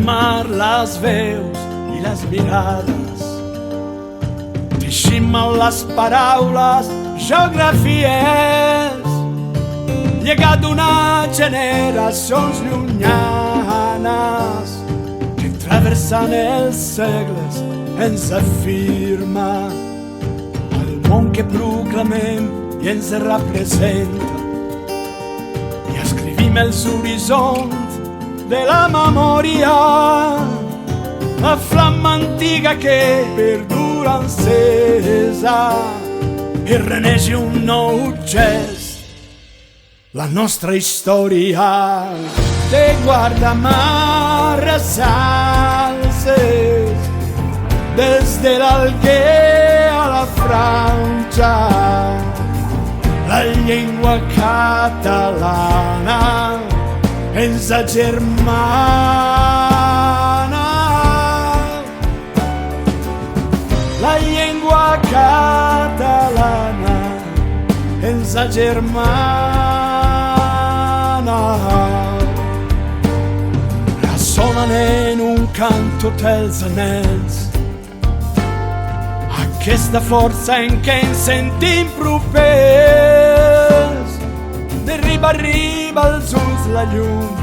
mar, las veus i les mirades. Teixim amb les paraules geografies, llegat d'una generacions llunyanes que travessant els segles ens afirma el món que proclamem i ens representa, i escrivim els horitzons de la memòria, la flamma antiga que perdura encesa i reneix un nou gest. La nostra història de guardamar salses des de l'Alguer a la Franja. La llengua catalana ens agermana. La llengua catalana ens agermana. Ressonen en un canto dels anells aquesta força en què ens sentim propers. De riba a riba als ulls la llum,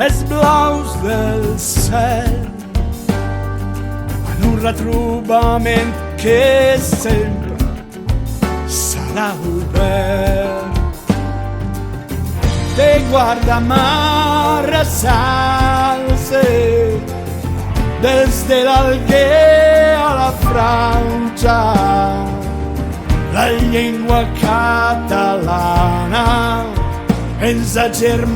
els blaus del cel, en un retrobament que sempre serà obert. De guardamar salses des de l'Alguer a la Franja. La llengua catalana ens agermana.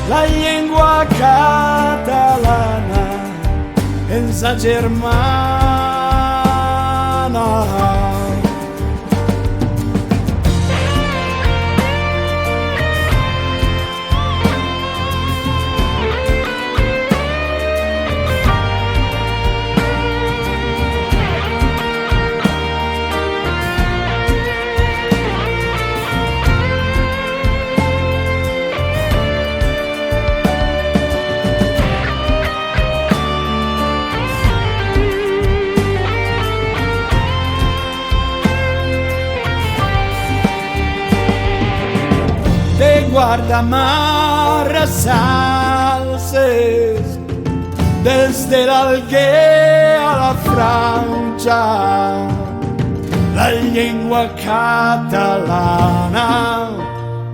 La llengua catalana ens agermana. Guardamar salses des de l'Alguer a la Franja. La llengua catalana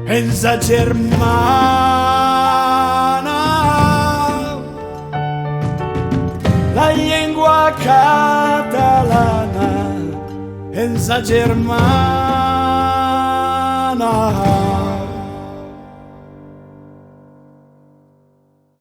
ens agermana. La llengua catalana ens agermana.